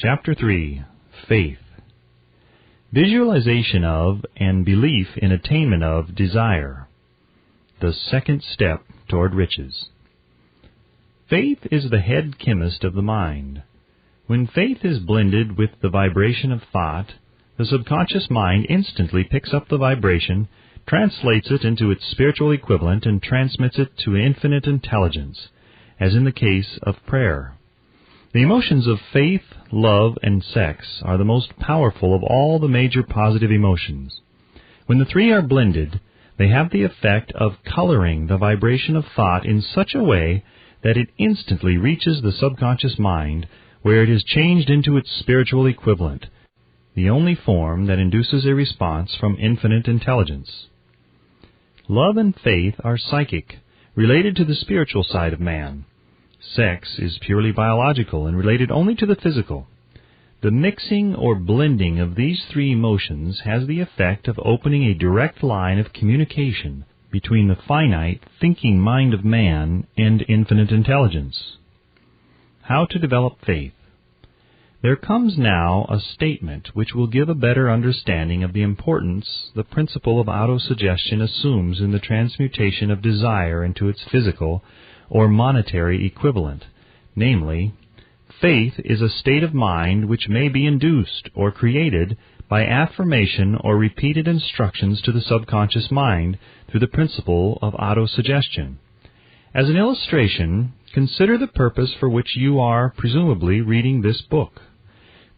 Chapter 3. Faith. Visualization of and belief in attainment of desire. The second step toward riches. Faith is the head chemist of the mind. When faith is blended with the vibration of thought, the subconscious mind instantly picks up the vibration, translates it into its spiritual equivalent, and transmits it to infinite intelligence, as in the case of prayer. The emotions of faith, love, and sex are the most powerful of all the major positive emotions. When the three are blended, they have the effect of coloring the vibration of thought in such a way that it instantly reaches the subconscious mind, where it is changed into its spiritual equivalent, the only form that induces a response from infinite intelligence. Love and faith are psychic, related to the spiritual side of man. Sex is purely biological and related only to the physical. The mixing or blending of these three emotions has the effect of opening a direct line of communication between the finite, thinking mind of man and infinite intelligence. How to develop faith. There comes now a statement which will give a better understanding of the importance the principle of autosuggestion assumes in the transmutation of desire into its physical or monetary equivalent, namely, faith is a state of mind which may be induced or created by affirmation or repeated instructions to the subconscious mind through the principle of autosuggestion. As an illustration, consider the purpose for which you are presumably reading this book.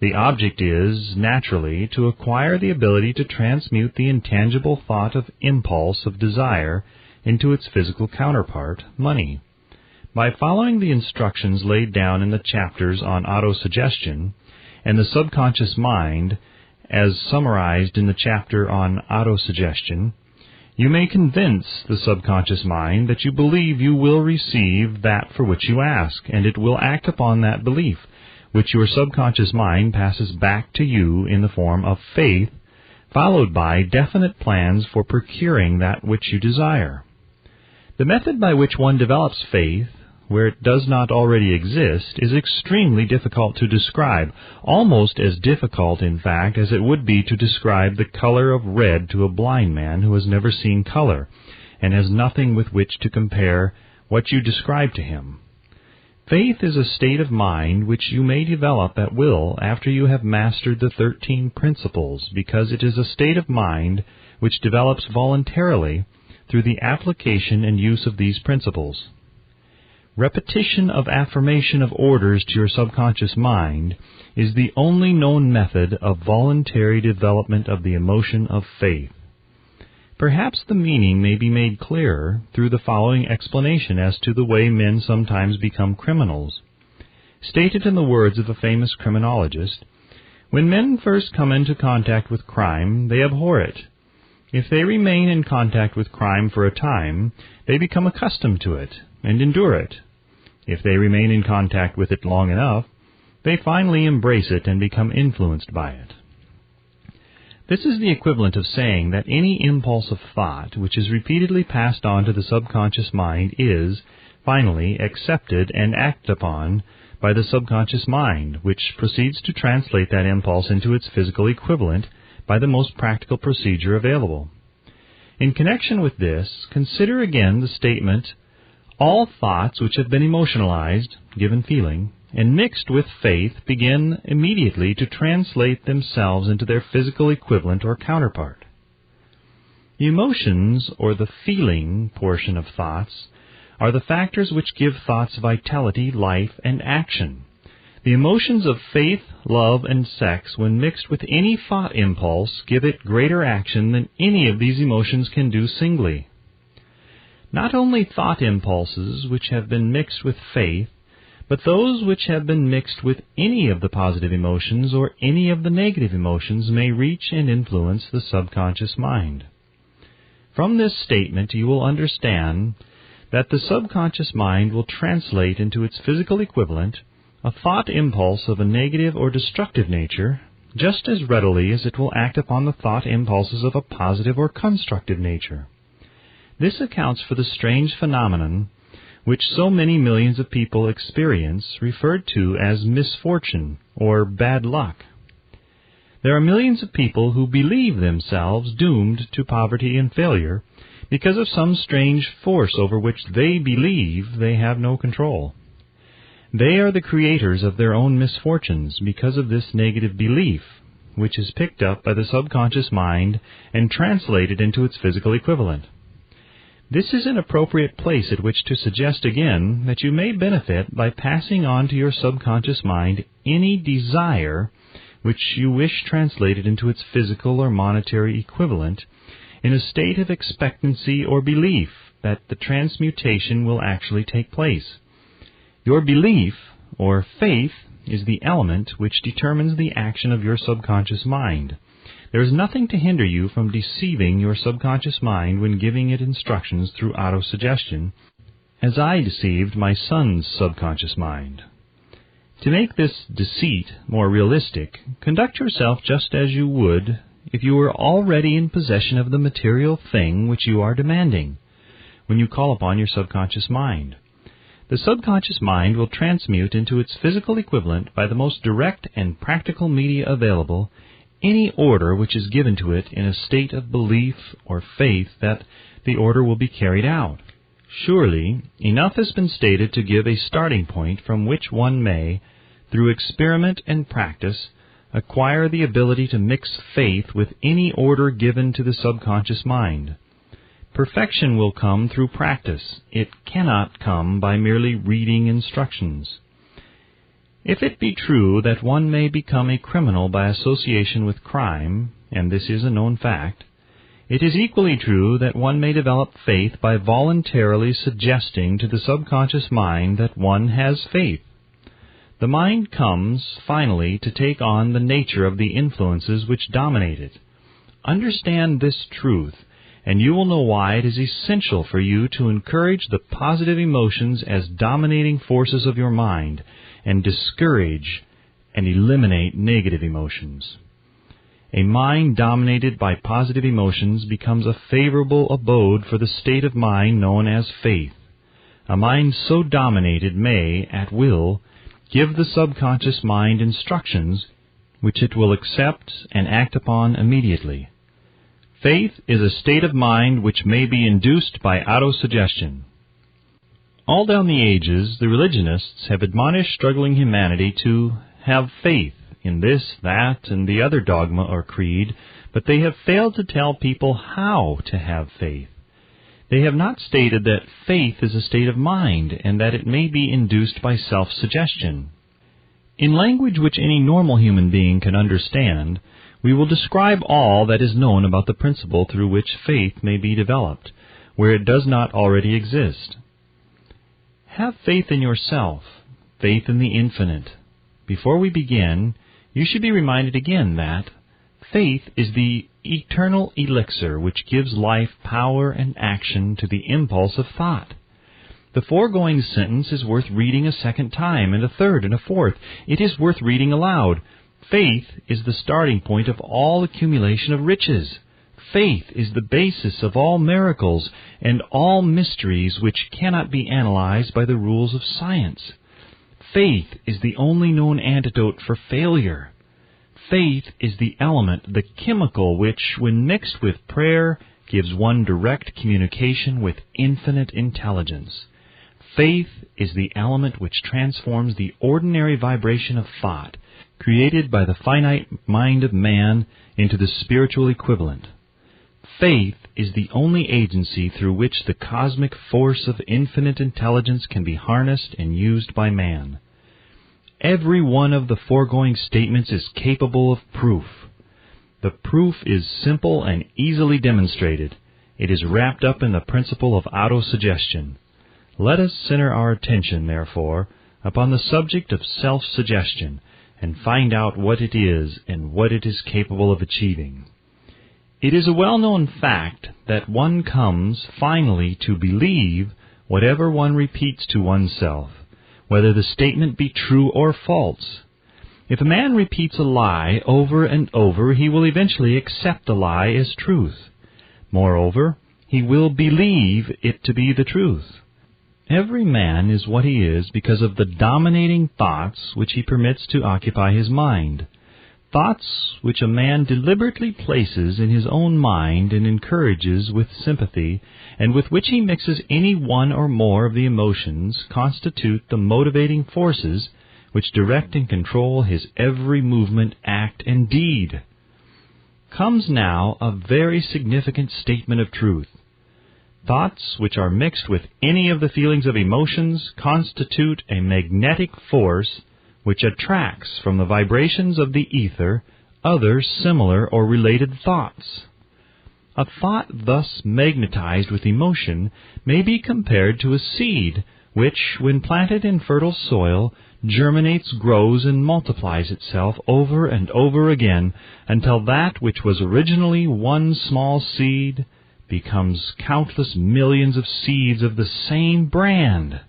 The object is, naturally, to acquire the ability to transmute the intangible thought of impulse of desire into its physical counterpart, money. By following the instructions laid down in the chapters on autosuggestion and the subconscious mind, as summarized in the chapter on autosuggestion, you may convince the subconscious mind that you believe you will receive that for which you ask, and it will act upon that belief, which your subconscious mind passes back to you in the form of faith, followed by definite plans for procuring that which you desire. The method by which one develops faith, where it does not already exist, is extremely difficult to describe, almost as difficult, in fact, as it would be to describe the color of red to a blind man who has never seen color, and has nothing with which to compare what you describe to him. Faith is a state of mind which you may develop at will after you have mastered the 13 principles, because it is a state of mind which develops voluntarily through the application and use of these principles. Repetition of affirmation of orders to your subconscious mind is the only known method of voluntary development of the emotion of faith. Perhaps the meaning may be made clearer through the following explanation as to the way men sometimes become criminals. Stated in the words of a famous criminologist, when men first come into contact with crime, they abhor it. If they remain in contact with crime for a time, they become accustomed to it and endure it. If they remain in contact with it long enough, they finally embrace it and become influenced by it. This is the equivalent of saying that any impulse of thought which is repeatedly passed on to the subconscious mind is, finally, accepted and acted upon by the subconscious mind, which proceeds to translate that impulse into its physical equivalent by the most practical procedure available. In connection with this, consider again the statement, all thoughts which have been emotionalized, given feeling, and mixed with faith begin immediately to translate themselves into their physical equivalent or counterpart. The emotions, or the feeling portion of thoughts, are the factors which give thoughts vitality, life, and action. The emotions of faith, love, and sex, when mixed with any thought impulse, give it greater action than any of these emotions can do singly. Not only thought impulses which have been mixed with faith, but those which have been mixed with any of the positive emotions or any of the negative emotions may reach and influence the subconscious mind. From this statement you will understand that the subconscious mind will translate into its physical equivalent a thought impulse of a negative or destructive nature just as readily as it will act upon the thought impulses of a positive or constructive nature. This accounts for the strange phenomenon which so many millions of people experience, referred to as misfortune, or bad luck. There are millions of people who believe themselves doomed to poverty and failure because of some strange force over which they believe they have no control. They are the creators of their own misfortunes because of this negative belief, which is picked up by the subconscious mind and translated into its physical equivalent. This is an appropriate place at which to suggest again that you may benefit by passing on to your subconscious mind any desire which you wish translated into its physical or monetary equivalent in a state of expectancy or belief that the transmutation will actually take place. Your belief, or faith, is the element which determines the action of your subconscious mind. There is nothing to hinder you from deceiving your subconscious mind when giving it instructions through autosuggestion, as I deceived my son's subconscious mind. To make this deceit more realistic, conduct yourself just as you would if you were already in possession of the material thing which you are demanding, when you call upon your subconscious mind. The subconscious mind will transmute into its physical equivalent by the most direct and practical media available any order which is given to it in a state of belief or faith that the order will be carried out. Surely, enough has been stated to give a starting point from which one may, through experiment and practice, acquire the ability to mix faith with any order given to the subconscious mind. Perfection will come through practice. It cannot come by merely reading instructions. If it be true that one may become a criminal by association with crime, and this is a known fact, it is equally true that one may develop faith by voluntarily suggesting to the subconscious mind that one has faith. The mind comes, finally, to take on the nature of the influences which dominate it. Understand this truth, and you will know why it is essential for you to encourage the positive emotions as dominating forces of your mind, and discourage and eliminate negative emotions. A mind dominated by positive emotions becomes a favorable abode for the state of mind known as faith. A mind so dominated may, at will, give the subconscious mind instructions which it will accept and act upon immediately. Faith is a state of mind which may be induced by autosuggestion. All down the ages, the religionists have admonished struggling humanity to have faith in this, that, and the other dogma or creed, but they have failed to tell people how to have faith. They have not stated that faith is a state of mind and that it may be induced by self-suggestion. In language which any normal human being can understand, we will describe all that is known about the principle through which faith may be developed, where it does not already exist. Have faith in yourself, faith in the infinite. Before we begin, you should be reminded again that faith is the eternal elixir which gives life power and action to the impulse of thought. The foregoing sentence is worth reading a second time, and a third, and a fourth. It is worth reading aloud. Faith is the starting point of all accumulation of riches. Faith is the basis of all miracles and all mysteries which cannot be analyzed by the rules of science. Faith is the only known antidote for failure. Faith is the element, the chemical, which, when mixed with prayer, gives one direct communication with infinite intelligence. Faith is the element which transforms the ordinary vibration of thought, created by the finite mind of man, into the spiritual equivalent. Faith is the only agency through which the cosmic force of infinite intelligence can be harnessed and used by man. Every one of the foregoing statements is capable of proof. The proof is simple and easily demonstrated. It is wrapped up in the principle of autosuggestion. Let us center our attention, therefore, upon the subject of self-suggestion and find out what it is and what it is capable of achieving. It is a well-known fact that one comes finally to believe whatever one repeats to oneself, whether the statement be true or false. If a man repeats a lie over and over, he will eventually accept the lie as truth. Moreover, he will believe it to be the truth. Every man is what he is because of the dominating thoughts which he permits to occupy his mind. Thoughts which a man deliberately places in his own mind and encourages with sympathy, and with which he mixes any one or more of the emotions, constitute the motivating forces which direct and control his every movement, act, and deed. Comes now a very significant statement of truth. Thoughts which are mixed with any of the feelings of emotions constitute a magnetic force which attracts from the vibrations of the ether other similar or related thoughts. A thought thus magnetized with emotion may be compared to a seed which, when planted in fertile soil, germinates, grows, and multiplies itself over and over again until that which was originally one small seed becomes countless millions of seeds of the same brand.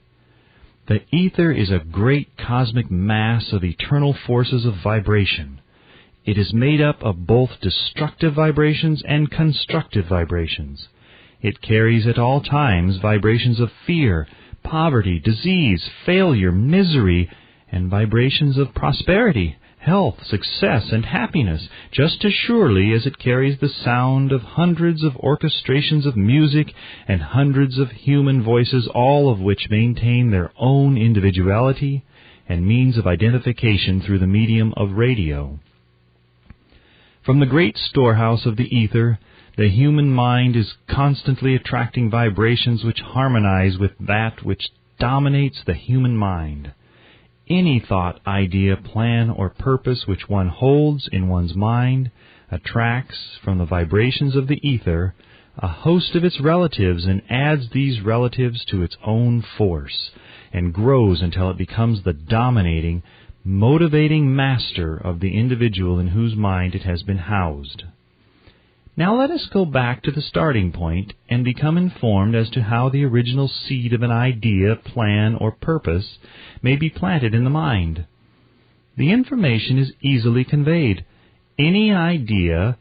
The ether is a great cosmic mass of eternal forces of vibration. It is made up of both destructive vibrations and constructive vibrations. It carries at all times vibrations of fear, poverty, disease, failure, misery, and vibrations of prosperity, health, success, and happiness, just as surely as it carries the sound of hundreds of orchestrations of music and hundreds of human voices, all of which maintain their own individuality and means of identification through the medium of radio. From the great storehouse of the ether, the human mind is constantly attracting vibrations which harmonize with that which dominates the human mind. Any thought, idea, plan, or purpose which one holds in one's mind attracts from the vibrations of the ether a host of its relatives and adds these relatives to its own force and grows until it becomes the dominating, motivating master of the individual in whose mind it has been housed. Now let us go back to the starting point and become informed as to how the original seed of an idea, plan, or purpose may be planted in the mind. The information is easily conveyed. Any idea,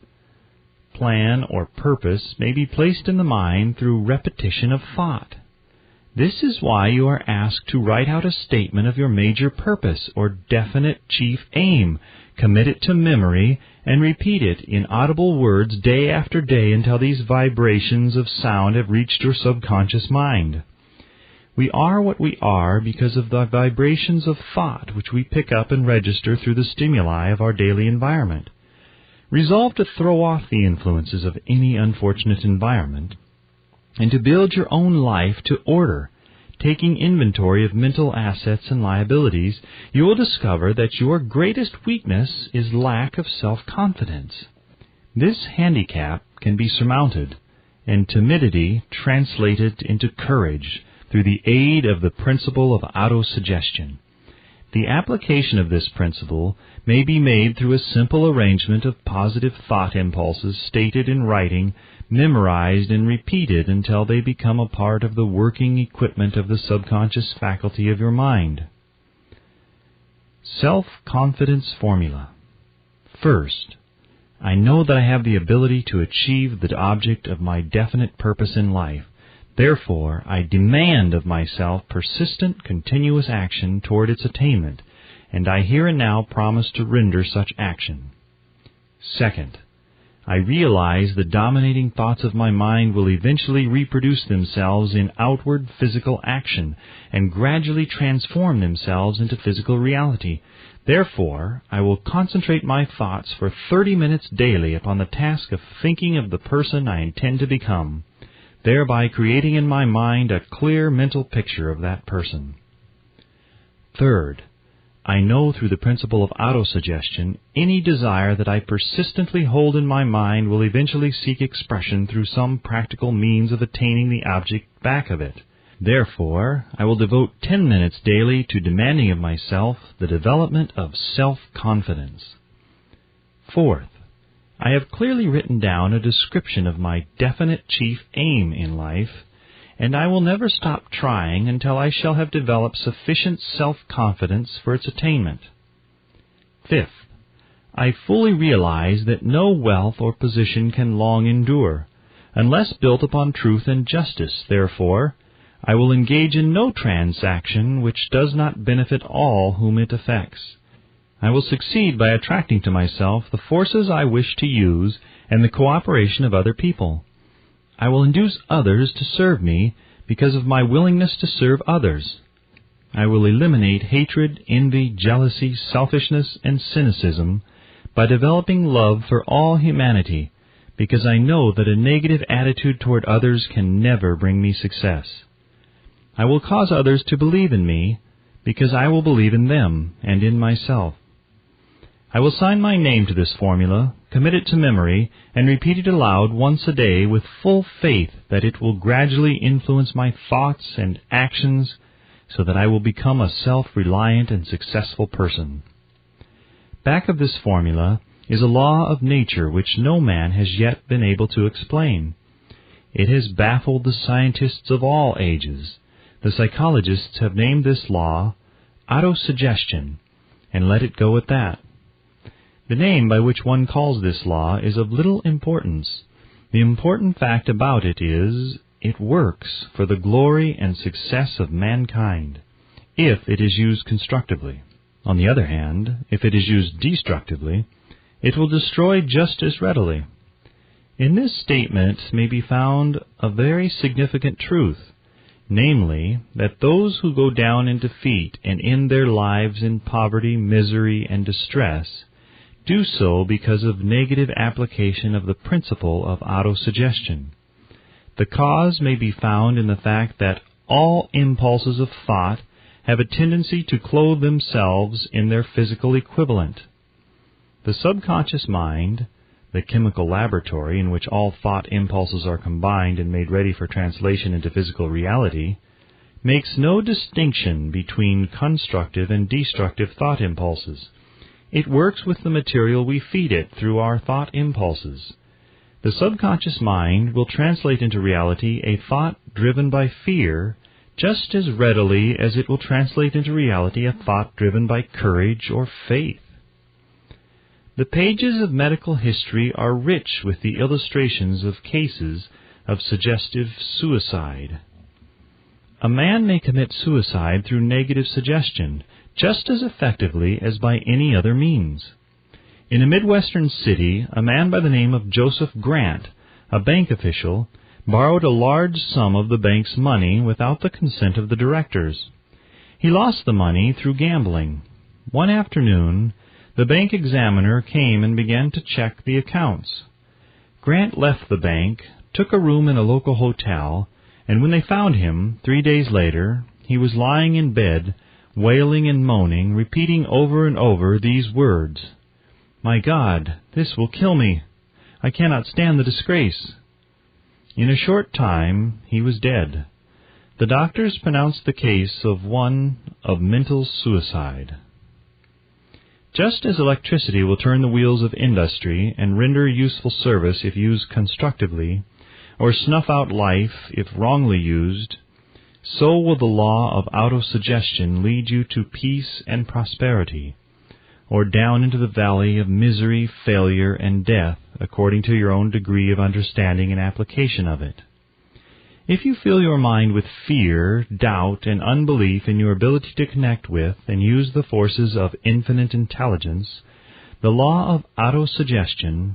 plan, or purpose may be placed in the mind through repetition of thought. This is why you are asked to write out a statement of your major purpose or definite chief aim, commit it to memory, and repeat it in audible words day after day until these vibrations of sound have reached your subconscious mind. We are what we are because of the vibrations of thought which we pick up and register through the stimuli of our daily environment. Resolve to throw off the influences of any unfortunate environment and to build your own life to order. Taking inventory of mental assets and liabilities, you will discover that your greatest weakness is lack of self-confidence. This handicap can be surmounted, and timidity translated into courage through the aid of the principle of autosuggestion. The application of this principle may be made through a simple arrangement of positive thought impulses stated in writing, memorized and repeated until they become a part of the working equipment of the subconscious faculty of your mind. Self-confidence formula. First, I know that I have the ability to achieve the object of my definite purpose in life. Therefore, I demand of myself persistent, continuous action toward its attainment, and I here and now promise to render such action. Second, I realize the dominating thoughts of my mind will eventually reproduce themselves in outward physical action and gradually transform themselves into physical reality. Therefore, I will concentrate my thoughts for 30 minutes daily upon the task of thinking of the person I intend to become, thereby creating in my mind a clear mental picture of that person. Third, I know through the principle of autosuggestion, any desire that I persistently hold in my mind will eventually seek expression through some practical means of attaining the object back of it. Therefore, I will devote 10 minutes daily to demanding of myself the development of self-confidence. Fourth, I have clearly written down a description of my definite chief aim in life, and I will never stop trying until I shall have developed sufficient self-confidence for its attainment. Fifth, I fully realize that no wealth or position can long endure, unless built upon truth and justice. Therefore, I will engage in no transaction which does not benefit all whom it affects. I will succeed by attracting to myself the forces I wish to use and the cooperation of other people. I will induce others to serve me because of my willingness to serve others. I will eliminate hatred, envy, jealousy, selfishness, and cynicism by developing love for all humanity, because I know that a negative attitude toward others can never bring me success. I will cause others to believe in me, because I will believe in them and in myself. I will sign my name to this formula, commit it to memory, and repeat it aloud once a day with full faith that it will gradually influence my thoughts and actions so that I will become a self-reliant and successful person. Back of this formula is a law of nature which no man has yet been able to explain. It has baffled the scientists of all ages. The psychologists have named this law autosuggestion, and let it go at that. The name by which one calls this law is of little importance. The important fact about it is, it works for the glory and success of mankind, if it is used constructively. On the other hand, if it is used destructively, it will destroy just as readily. In this statement may be found a very significant truth, namely, that those who go down in defeat and end their lives in poverty, misery, and distress do so because of negative application of the principle of autosuggestion. The cause may be found in the fact that all impulses of thought have a tendency to clothe themselves in their physical equivalent. The subconscious mind, the chemical laboratory in which all thought impulses are combined and made ready for translation into physical reality, makes no distinction between constructive and destructive thought impulses. It works with the material we feed it through our thought impulses. The subconscious mind will translate into reality a thought driven by fear just as readily as it will translate into reality a thought driven by courage or faith. The pages of medical history are rich with the illustrations of cases of suggestive suicide. A man may commit suicide through negative suggestion just as effectively as by any other means. In a Midwestern city, a man by the name of Joseph Grant, a bank official, borrowed a large sum of the bank's money without the consent of the directors. He lost the money through gambling. One afternoon, the bank examiner came and began to check the accounts. Grant left the bank, took a room in a local hotel, and when they found him, 3 days later, he was lying in bed, wailing and moaning, repeating over and over these words, "My God, this will kill me. I cannot stand the disgrace." In a short time, he was dead. The doctors pronounced the case of one of mental suicide. Just as electricity will turn the wheels of industry and render useful service if used constructively, or snuff out life if wrongly used, so will the law of autosuggestion lead you to peace and prosperity, or down into the valley of misery, failure, and death, according to your own degree of understanding and application of it. If you fill your mind with fear, doubt, and unbelief in your ability to connect with and use the forces of infinite intelligence, the law of autosuggestion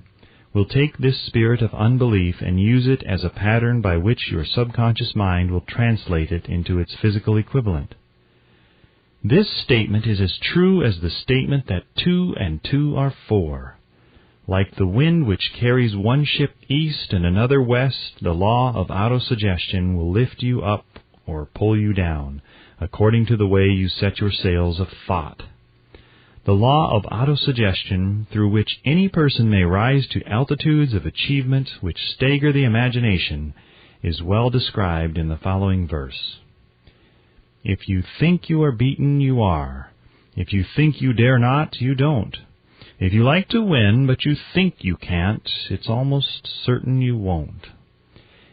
will take this spirit of unbelief and use it as a pattern by which your subconscious mind will translate it into its physical equivalent. This statement is as true as the statement that 2 and 2 are 4. Like the wind which carries one ship east and another west, the law of autosuggestion will lift you up or pull you down, according to the way you set your sails of thought. The law of autosuggestion, through which any person may rise to altitudes of achievement which stagger the imagination, is well described in the following verse. If you think you are beaten, you are. If you think you dare not, you don't. If you like to win, but you think you can't, it's almost certain you won't.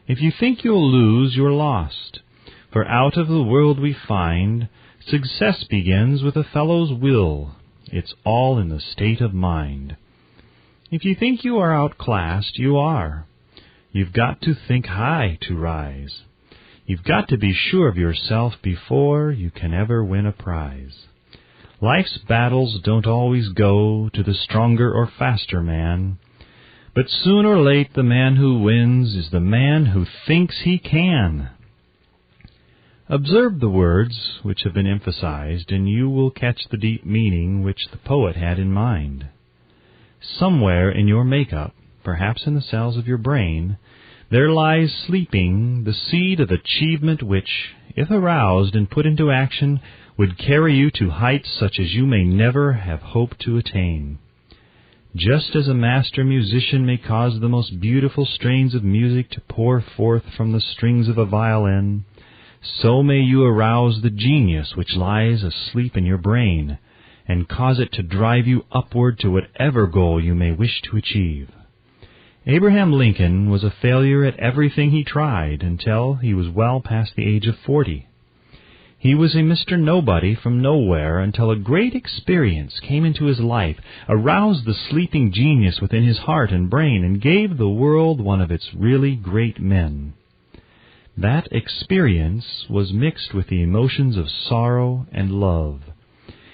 If you think you'll lose, you're lost. For out of the world we find, success begins with a fellow's will. It's all in the state of mind. If you think you are outclassed, you are. You've got to think high to rise. You've got to be sure of yourself before you can ever win a prize. Life's battles don't always go to the stronger or faster man, but soon or late the man who wins is the man who thinks he can. Observe the words which have been emphasized, and you will catch the deep meaning which the poet had in mind. Somewhere in your makeup, perhaps in the cells of your brain, there lies sleeping the seed of achievement which, if aroused and put into action, would carry you to heights such as you may never have hoped to attain. Just as a master musician may cause the most beautiful strains of music to pour forth from the strings of a violin, so may you arouse the genius which lies asleep in your brain, and cause it to drive you upward to whatever goal you may wish to achieve. Abraham Lincoln was a failure at everything he tried until he was well past the age of 40. He was a Mr. Nobody from nowhere until a great experience came into his life, aroused the sleeping genius within his heart and brain, and gave the world one of its really great men. That experience was mixed with the emotions of sorrow and love.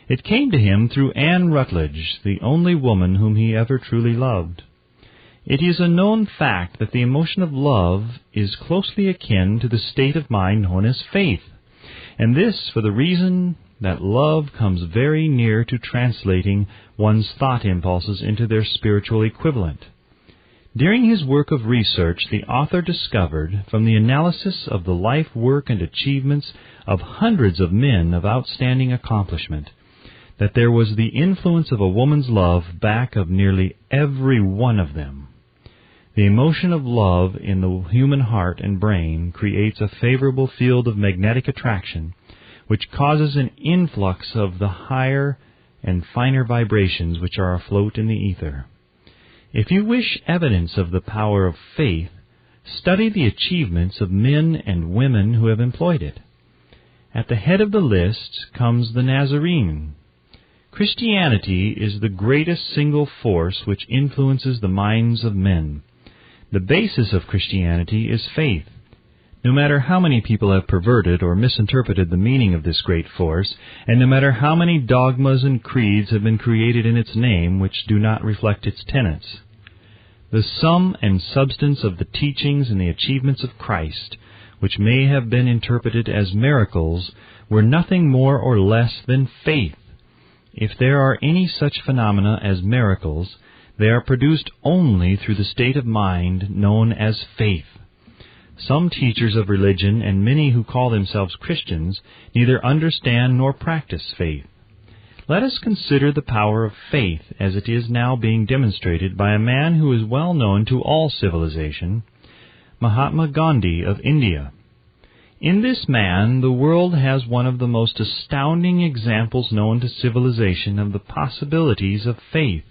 It came to him through Anne Rutledge, the only woman whom he ever truly loved. It is a known fact that the emotion of love is closely akin to the state of mind known as faith, and this for the reason that love comes very near to translating one's thought impulses into their spiritual equivalent. During his work of research, the author discovered, from the analysis of the life, work, and achievements of hundreds of men of outstanding accomplishment, that there was the influence of a woman's love back of nearly every one of them. The emotion of love in the human heart and brain creates a favorable field of magnetic attraction, which causes an influx of the higher and finer vibrations which are afloat in the ether. If you wish evidence of the power of faith, study the achievements of men and women who have employed it. At the head of the list comes the Nazarene. Christianity is the greatest single force which influences the minds of men. The basis of Christianity is faith. No matter how many people have perverted or misinterpreted the meaning of this great force, and no matter how many dogmas and creeds have been created in its name which do not reflect its tenets, the sum and substance of the teachings and the achievements of Christ, which may have been interpreted as miracles, were nothing more or less than faith. If there are any such phenomena as miracles, they are produced only through the state of mind known as faith. Some teachers of religion and many who call themselves Christians neither understand nor practice faith. Let us consider the power of faith as it is now being demonstrated by a man who is well known to all civilization, Mahatma Gandhi of India. In this man, the world has one of the most astounding examples known to civilization of the possibilities of faith.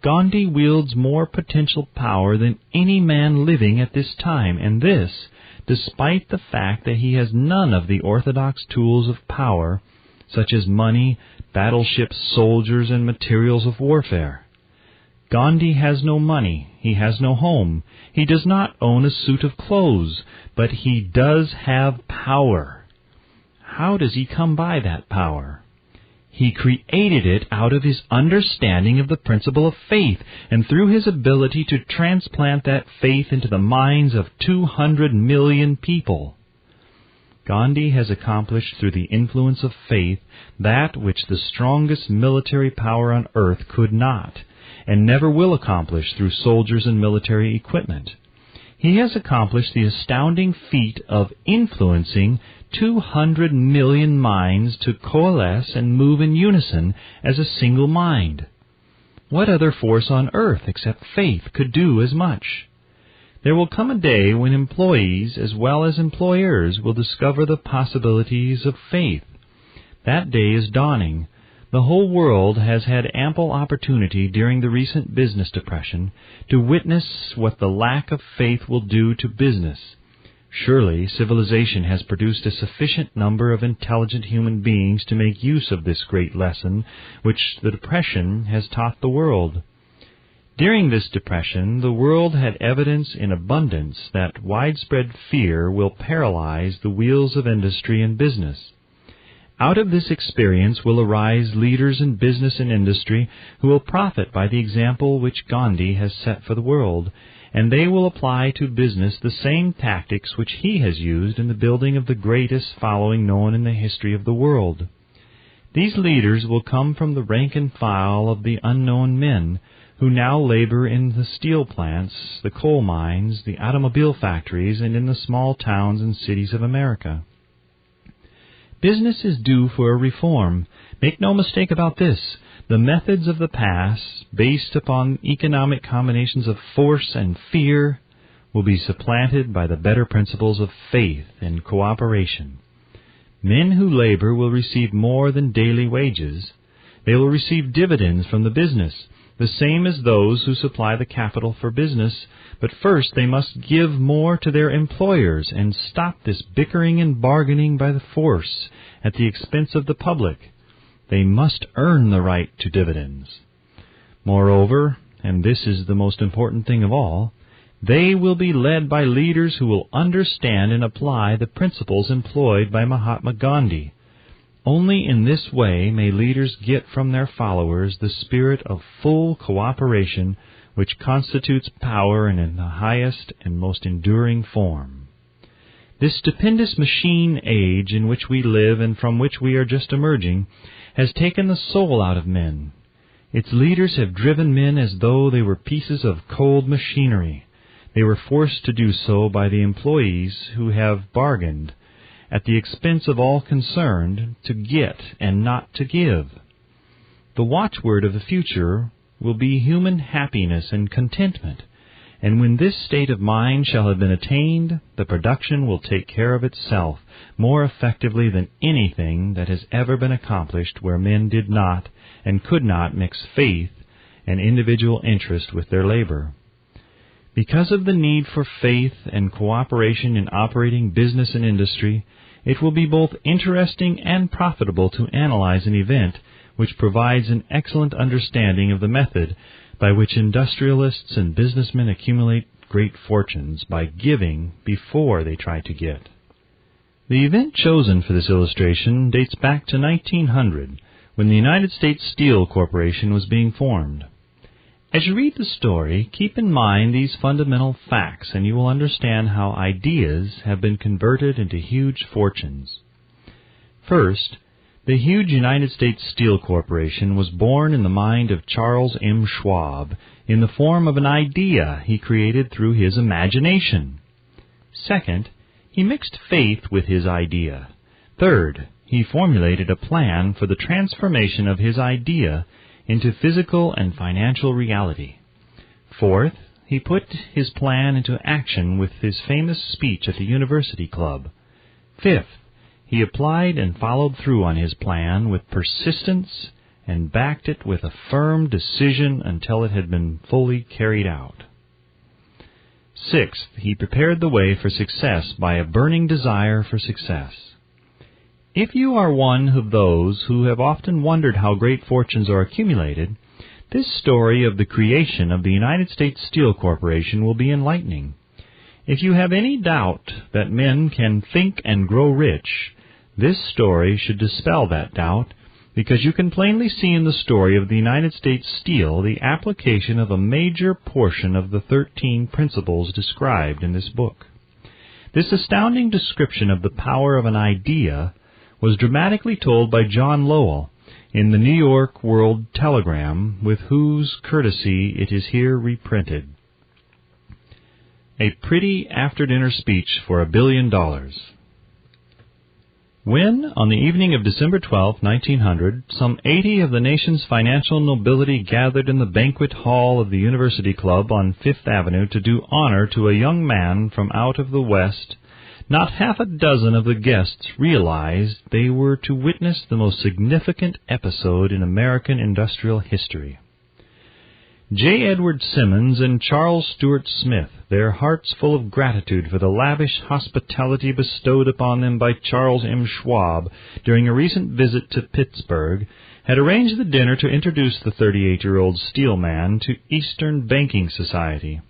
Gandhi wields more potential power than any man living at this time, and this, despite the fact that he has none of the orthodox tools of power, such as money, battleships, soldiers, and materials of warfare. Gandhi has no money, he has no home, he does not own a suit of clothes, but he does have power. How does he come by that power? He created it out of his understanding of the principle of faith, and through his ability to transplant that faith into the minds of 200 million people. Gandhi has accomplished through the influence of faith that which the strongest military power on earth could not, and never will accomplish through soldiers and military equipment. He has accomplished the astounding feat of influencing 200 million minds to coalesce and move in unison as a single mind. What other force on earth except faith could do as much? There will come a day when employees as well as employers will discover the possibilities of faith. That day is dawning. The whole world has had ample opportunity during the recent business depression to witness what the lack of faith will do to business. Surely civilization has produced a sufficient number of intelligent human beings to make use of this great lesson which the depression has taught the world. During this depression, the world had evidence in abundance that widespread fear will paralyze the wheels of industry and business. Out of this experience will arise leaders in business and industry who will profit by the example which Gandhi has set for the world, and they will apply to business the same tactics which he has used in the building of the greatest following known in the history of the world. These leaders will come from the rank and file of the unknown men who now labor in the steel plants, the coal mines, the automobile factories, and in the small towns and cities of America. Business is due for a reform. Make no mistake about this. The methods of the past, based upon economic combinations of force and fear, will be supplanted by the better principles of faith and cooperation. Men who labor will receive more than daily wages. They will receive dividends from the business, the same as those who supply the capital for business, but first they must give more to their employers and stop this bickering and bargaining by the force at the expense of the public. They must earn the right to dividends. Moreover, and this is the most important thing of all, they will be led by leaders who will understand and apply the principles employed by Mahatma Gandhi. Only in this way may leaders get from their followers the spirit of full cooperation which constitutes power in the highest and most enduring form. This stupendous machine age in which we live and from which we are just emerging has taken the soul out of men. Its leaders have driven men as though they were pieces of cold machinery. They were forced to do so by the employees who have bargained, at the expense of all concerned, to get and not to give. The watchword of the future will be human happiness and contentment, and when this state of mind shall have been attained, the production will take care of itself more effectively than anything that has ever been accomplished where men did not and could not mix faith and individual interest with their labor. Because of the need for faith and cooperation in operating business and industry, it will be both interesting and profitable to analyze an event which provides an excellent understanding of the method by which industrialists and businessmen accumulate great fortunes by giving before they try to get. The event chosen for this illustration dates back to 1900, when the United States Steel Corporation was being formed. As you read the story, keep in mind these fundamental facts, and you will understand how ideas have been converted into huge fortunes. First, the huge United States Steel Corporation was born in the mind of Charles M. Schwab in the form of an idea he created through his imagination. Second, he mixed faith with his idea. Third, he formulated a plan for the transformation of his idea into physical and financial reality. Fourth, he put his plan into action with his famous speech at the University Club. Fifth, he applied and followed through on his plan with persistence and backed it with a firm decision until it had been fully carried out. Sixth, he prepared the way for success by a burning desire for success. If you are one of those who have often wondered how great fortunes are accumulated, this story of the creation of the United States Steel Corporation will be enlightening. If you have any doubt that men can think and grow rich, this story should dispel that doubt, because you can plainly see in the story of the United States Steel the application of a major portion of the 13 principles described in this book. This astounding description of the power of an idea was dramatically told by John Lowell in the New York World Telegram, with whose courtesy it is here reprinted. A pretty after-dinner speech for $1 billion. When, on the evening of December 12, 1900, some 80 of the nation's financial nobility gathered in the banquet hall of the University Club on Fifth Avenue to do honor to a young man from out of the West, not half a dozen of the guests realized they were to witness the most significant episode in American industrial history. J. Edward Simmons and Charles Stewart Smith, their hearts full of gratitude for the lavish hospitality bestowed upon them by Charles M. Schwab during a recent visit to Pittsburgh, had arranged the dinner to introduce the 38-year-old steelman to Eastern banking society.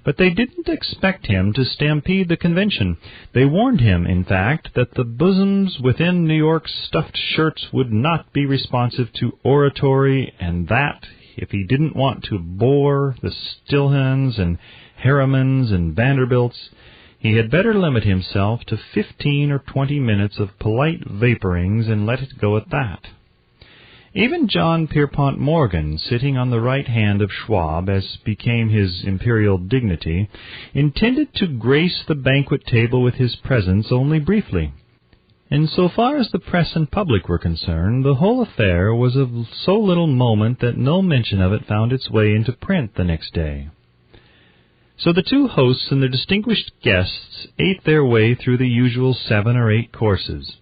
But they didn't expect him to stampede the convention. They warned him, in fact, that the bosoms within New York's stuffed shirts would not be responsive to oratory, and that, if he didn't want to bore the Stilhans and Harrimans and Vanderbilts, he had better limit himself to 15 or 20 minutes of polite vaporings and let it go at that. Even John Pierpont Morgan, sitting on the right hand of Schwab, as became his imperial dignity, intended to grace the banquet table with his presence only briefly. And so far as the press and public were concerned, the whole affair was of so little moment that no mention of it found its way into print the next day. So the two hosts and their distinguished guests ate their way through the usual 7 or 8 courses.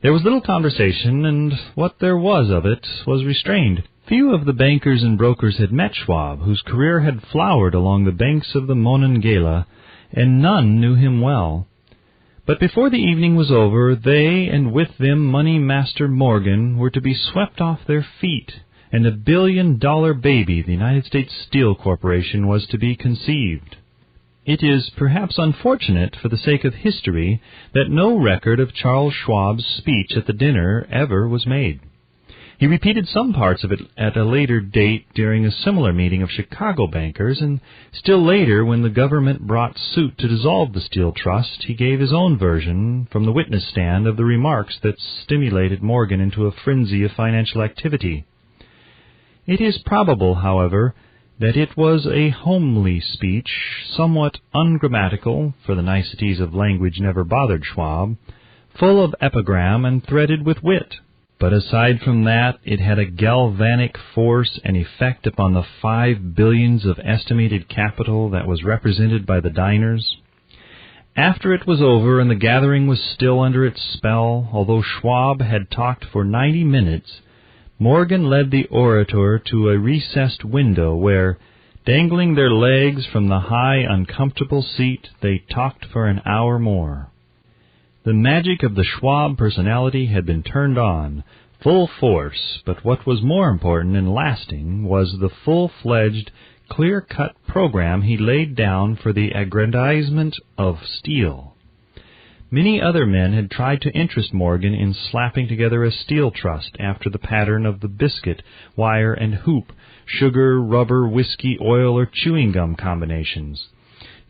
There was little conversation, and what there was of it was restrained. Few of the bankers and brokers had met Schwab, whose career had flowered along the banks of the Monongahela, and none knew him well. But before the evening was over, they, and with them Money Master Morgan, were to be swept off their feet, and a $1 billion baby, the United States Steel Corporation, was to be conceived. It is perhaps unfortunate, for the sake of history, that no record of Charles Schwab's speech at the dinner ever was made. He repeated some parts of it at a later date during a similar meeting of Chicago bankers, and still later, when the government brought suit to dissolve the Steel Trust, he gave his own version from the witness stand of the remarks that stimulated Morgan into a frenzy of financial activity. It is probable, however, that it was a homely speech, somewhat ungrammatical, for the niceties of language never bothered Schwab, full of epigram and threaded with wit. But aside from that, it had a galvanic force and effect upon the 5 billions of estimated capital that was represented by the diners. After it was over and the gathering was still under its spell, although Schwab had talked for 90 minutes, Morgan led the orator to a recessed window where, dangling their legs from the high, uncomfortable seat, they talked for an hour more. The magic of the Schwab personality had been turned on, full force, but what was more important and lasting was the full-fledged, clear-cut program he laid down for the aggrandizement of steel. Many other men had tried to interest Morgan in slapping together a steel trust after the pattern of the biscuit, wire, and hoop, sugar, rubber, whiskey, oil, or chewing gum combinations.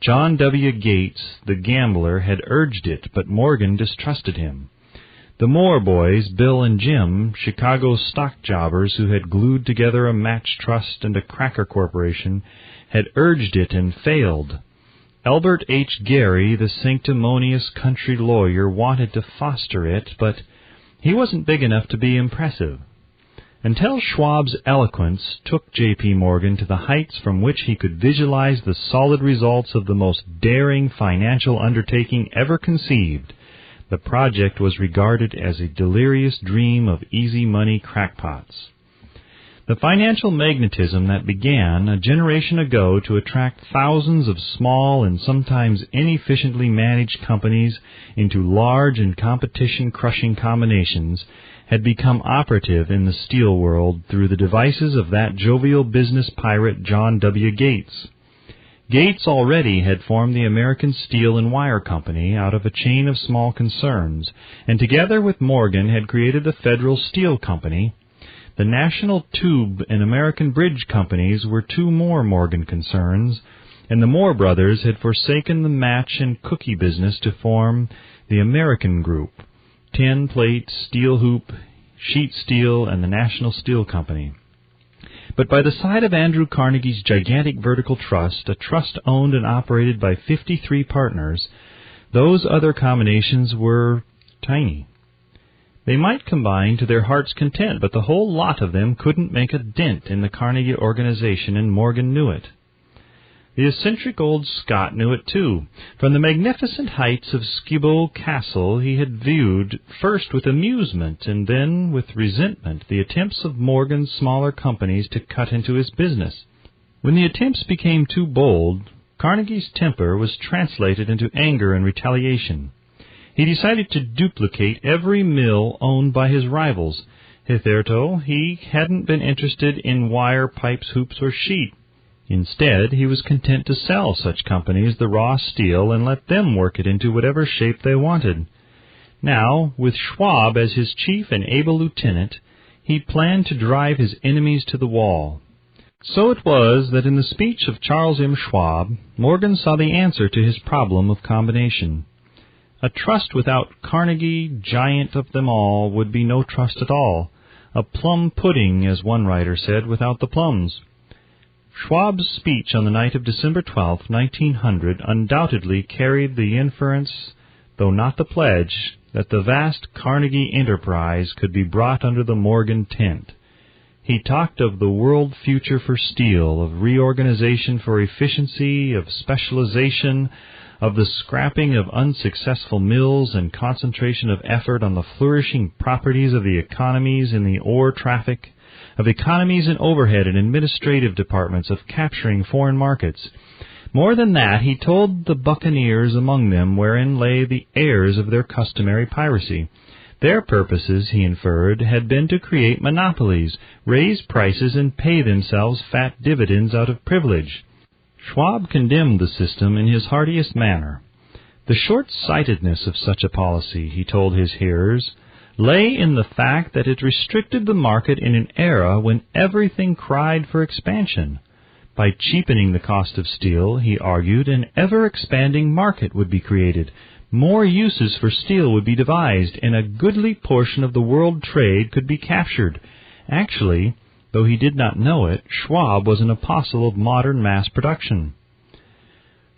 John W. Gates, the gambler, had urged it, but Morgan distrusted him. The Moore boys, Bill and Jim, Chicago stock jobbers who had glued together a match trust and a cracker corporation, had urged it and failed. Albert H. Gary, the sanctimonious country lawyer, wanted to foster it, but he wasn't big enough to be impressive. Until Schwab's eloquence took J.P. Morgan to the heights from which he could visualize the solid results of the most daring financial undertaking ever conceived, the project was regarded as a delirious dream of easy money crackpots. The financial magnetism that began a generation ago to attract thousands of small and sometimes inefficiently managed companies into large and competition-crushing combinations had become operative in the steel world through the devices of that jovial business pirate John W. Gates. Gates already had formed the American Steel and Wire Company out of a chain of small concerns, and together with Morgan had created the Federal Steel Company. The National Tube and American Bridge Companies were 2 more Morgan concerns, and the Moore brothers had forsaken the match and cookie business to form the American Group, Tin Plate, Steel Hoop, Sheet Steel, and the National Steel Company. But by the side of Andrew Carnegie's gigantic vertical trust, a trust owned and operated by 53 partners, those other combinations were tiny. They might combine to their heart's content, but the whole lot of them couldn't make a dent in the Carnegie organization, and Morgan knew it. The eccentric old Scot knew it too. From the magnificent heights of Skibo Castle he had viewed, first with amusement and then with resentment, the attempts of Morgan's smaller companies to cut into his business. When the attempts became too bold, Carnegie's temper was translated into anger and retaliation. He decided to duplicate every mill owned by his rivals. Hitherto, he hadn't been interested in wire, pipes, hoops, or sheet. Instead, he was content to sell such companies the raw steel and let them work it into whatever shape they wanted. Now, with Schwab as his chief and able lieutenant, he planned to drive his enemies to the wall. So it was that in the speech of Charles M. Schwab, Morgan saw the answer to his problem of combination. A trust without Carnegie, giant of them all, would be no trust at all. A plum pudding, as one writer said, without the plums. Schwab's speech on the night of December 12, 1900, undoubtedly carried the inference, though not the pledge, that the vast Carnegie enterprise could be brought under the Morgan tent. He talked of the world future for steel, of reorganization for efficiency, of specialization, of the scrapping of unsuccessful mills and concentration of effort on the flourishing properties of the economies in the ore traffic, of economies in overhead and administrative departments, of capturing foreign markets. More than that, he told the buccaneers among them wherein lay the heirs of their customary piracy. Their purposes, he inferred, had been to create monopolies, raise prices, and pay themselves fat dividends out of privilege. Schwab condemned the system in his heartiest manner. The short-sightedness of such a policy, he told his hearers, lay in the fact that it restricted the market in an era when everything cried for expansion. By cheapening the cost of steel, he argued, an ever-expanding market would be created. More uses for steel would be devised, and a goodly portion of the world trade could be captured. Actually, though he did not know it, Schwab was an apostle of modern mass production.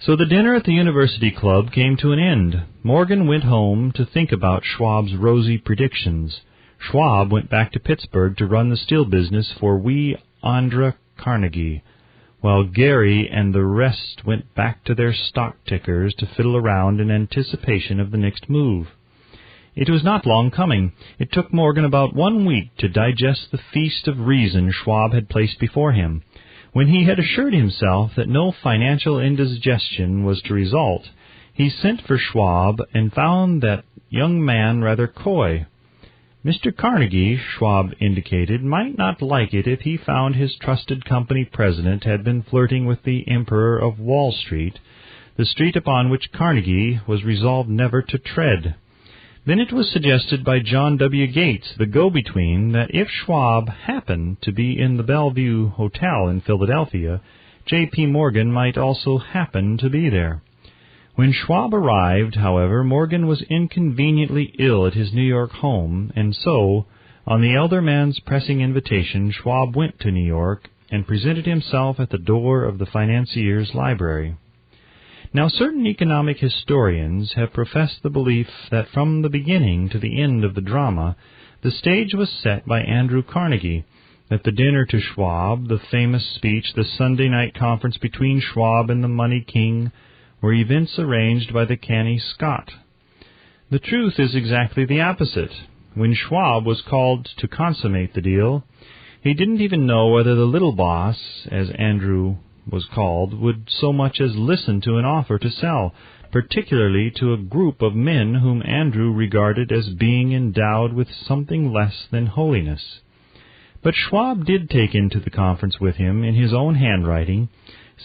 So the dinner at the University Club came to an end. Morgan went home to think about Schwab's rosy predictions. Schwab went back to Pittsburgh to run the steel business for wee Andra Carnegie, while Gary and the rest went back to their stock tickers to fiddle around in anticipation of the next move. It was not long coming. It took Morgan about 1 week to digest the feast of reason Schwab had placed before him. When he had assured himself that no financial indigestion was to result, he sent for Schwab and found that young man rather coy. Mr. Carnegie, Schwab indicated, might not like it if he found his trusted company president had been flirting with the Emperor of Wall Street, the street upon which Carnegie was resolved never to tread. Then it was suggested by John W. Gates, the go-between, that if Schwab happened to be in the Bellevue Hotel in Philadelphia, J.P. Morgan might also happen to be there. When Schwab arrived, however, Morgan was inconveniently ill at his New York home, and so, on the elder man's pressing invitation, Schwab went to New York and presented himself at the door of the financier's library. Now, certain economic historians have professed the belief that from the beginning to the end of the drama, the stage was set by Andrew Carnegie, that the dinner to Schwab, the famous speech, the Sunday night conference between Schwab and the money king, were events arranged by the canny Scot. The truth is exactly the opposite. When Schwab was called to consummate the deal, he didn't even know whether the little boss, as Andrew was called, would so much as listen to an offer to sell, particularly to a group of men whom Andrew regarded as being endowed with something less than holiness. But Schwab did take into the conference with him, in his own handwriting,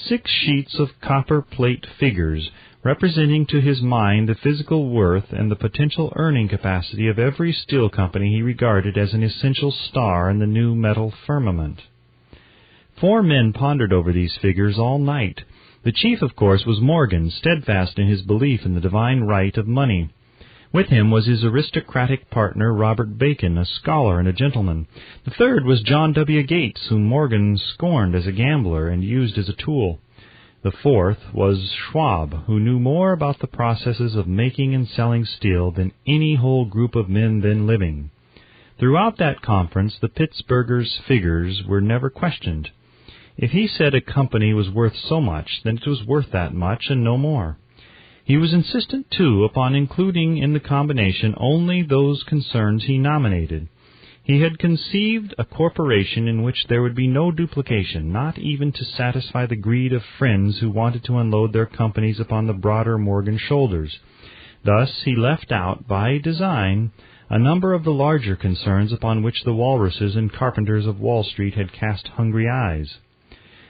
6 sheets of copper plate figures, representing to his mind the physical worth and the potential earning capacity of every steel company he regarded as an essential star in the new metal firmament. 4 men pondered over these figures all night. The chief, of course, was Morgan, steadfast in his belief in the divine right of money. With him was his aristocratic partner, Robert Bacon, a scholar and a gentleman. The third was John W. Gates, whom Morgan scorned as a gambler and used as a tool. The fourth was Schwab, who knew more about the processes of making and selling steel than any whole group of men then living. Throughout that conference, the Pittsburghers' figures were never questioned. If he said a company was worth so much, then it was worth that much and no more. He was insistent, too, upon including in the combination only those concerns he nominated. He had conceived a corporation in which there would be no duplication, not even to satisfy the greed of friends who wanted to unload their companies upon the broader Morgan shoulders. Thus he left out, by design, a number of the larger concerns upon which the walruses and carpenters of Wall Street had cast hungry eyes.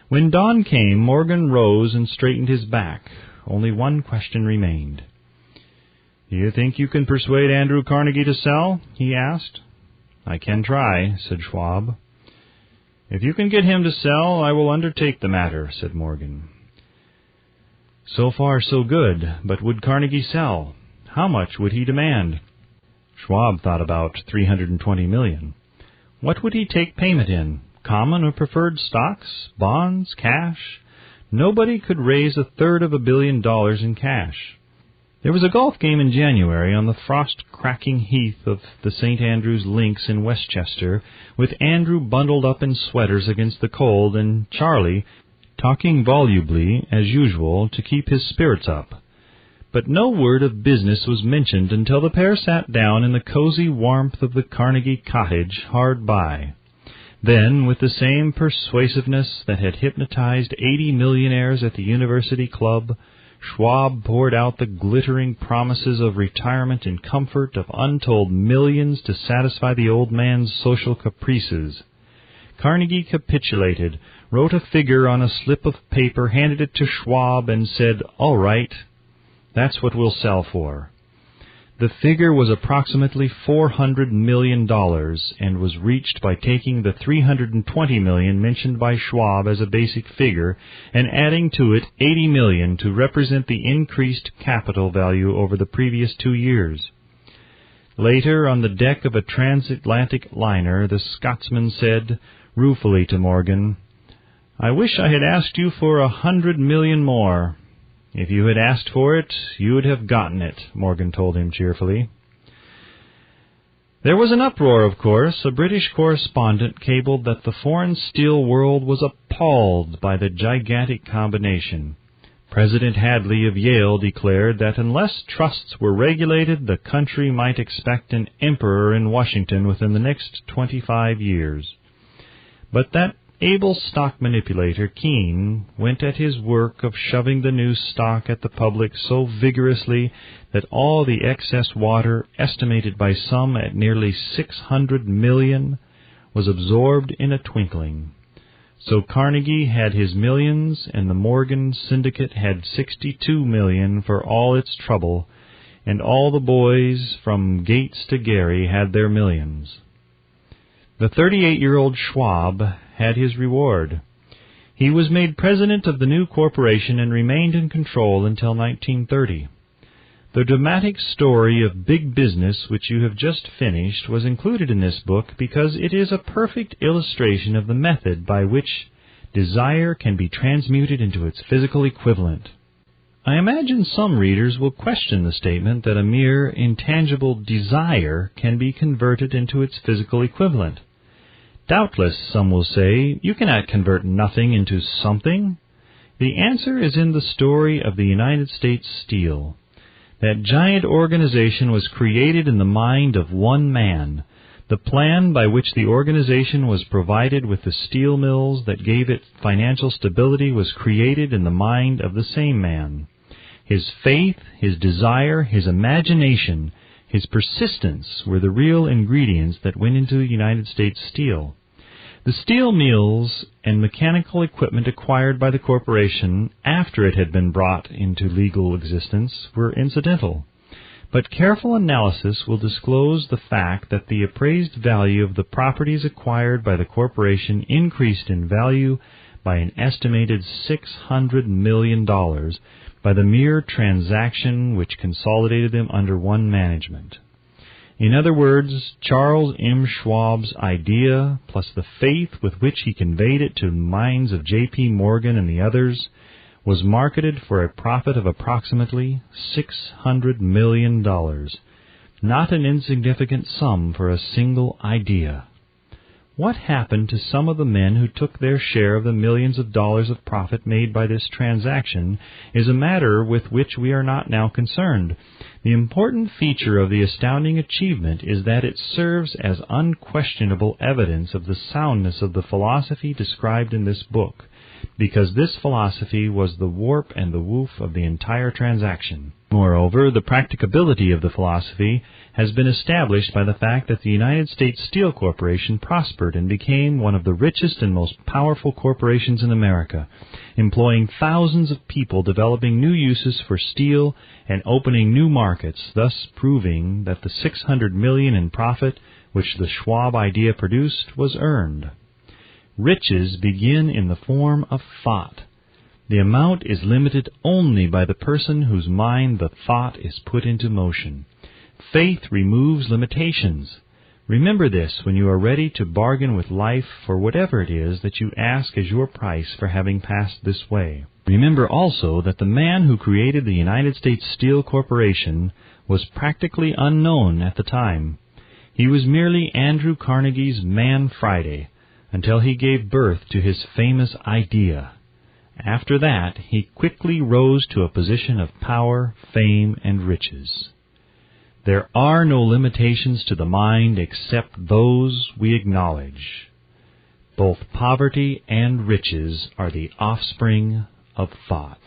When dawn came, Morgan rose and straightened his back. Only one question remained. "Do you think you can persuade Andrew Carnegie to sell?" he asked. "I can try," said Schwab. "If you can get him to sell, I will undertake the matter," said Morgan. So far, so good, but would Carnegie sell? How much would he demand? Schwab thought about $320 million. What would he take payment in? Common or preferred stocks? Bonds? Cash? Nobody could raise $333 million in cash. There was a golf game in January on the frost-cracking heath of the St. Andrew's Links in Westchester, with Andrew bundled up in sweaters against the cold and Charlie talking volubly, as usual, to keep his spirits up. But no word of business was mentioned until the pair sat down in the cozy warmth of the Carnegie cottage hard by. Then, with the same persuasiveness that had hypnotized 80 millionaires at the University Club, Schwab poured out the glittering promises of retirement and comfort of untold millions to satisfy the old man's social caprices. Carnegie capitulated, wrote a figure on a slip of paper, handed it to Schwab, and said, "All right, that's what we'll sell for." The figure was approximately $400 million and was reached by taking the $320 million mentioned by Schwab as a basic figure and adding to it $80 million to represent the increased capital value over the previous 2 years. Later, on the deck of a transatlantic liner, the Scotsman said ruefully to Morgan, "I wish I had asked you for $100 million more." "If you had asked for it, you would have gotten it," Morgan told him cheerfully. There was an uproar, of course. A British correspondent cabled that the foreign steel world was appalled by the gigantic combination. President Hadley of Yale declared that unless trusts were regulated, the country might expect an emperor in Washington within the next 25 years. But that able stock manipulator, Keene, went at his work of shoving the new stock at the public so vigorously that all the excess water, estimated by some at nearly 600 million, was absorbed in a twinkling. So Carnegie had his millions, and the Morgan Syndicate had 62 million for all its trouble, and all the boys from Gates to Gary had their millions. The 38-year-old Schwab had his reward. He was made president of the new corporation and remained in control until 1930. The dramatic story of big business which you have just finished was included in this book because it is a perfect illustration of the method by which desire can be transmuted into its physical equivalent. I imagine some readers will question the statement that a mere intangible desire can be converted into its physical equivalent. Doubtless, some will say, you cannot convert nothing into something. The answer is in the story of the United States Steel. That giant organization was created in the mind of one man. The plan by which the organization was provided with the steel mills that gave it financial stability was created in the mind of the same man. His faith, his desire, his imagination, his persistence were the real ingredients that went into United States Steel. The steel mills and mechanical equipment acquired by the corporation after it had been brought into legal existence were incidental. But careful analysis will disclose the fact that the appraised value of the properties acquired by the corporation increased in value by an estimated $600 million by the mere transaction which consolidated them under one management. In other words, Charles M. Schwab's idea, plus the faith with which he conveyed it to the minds of J.P. Morgan and the others, was marketed for a profit of approximately $600 million, not an insignificant sum for a single idea. What happened to some of the men who took their share of the millions of dollars of profit made by this transaction is a matter with which we are not now concerned. The important feature of the astounding achievement is that it serves as unquestionable evidence of the soundness of the philosophy described in this book, because this philosophy was the warp and the woof of the entire transaction. Moreover, the practicability of the philosophy has been established by the fact that the United States Steel Corporation prospered and became one of the richest and most powerful corporations in America, employing thousands of people, developing new uses for steel, and opening new markets, thus proving that the $600 million in profit which the Schwab idea produced was earned. Riches begin in the form of thought. The amount is limited only by the person whose mind the thought is put into motion. Faith removes limitations. Remember this when you are ready to bargain with life for whatever it is that you ask as your price for having passed this way. Remember also that the man who created the United States Steel Corporation was practically unknown at the time. He was merely Andrew Carnegie's Man Friday, until he gave birth to his famous idea. After that, he quickly rose to a position of power, fame, and riches. There are no limitations to the mind except those we acknowledge. Both poverty and riches are the offspring of thought.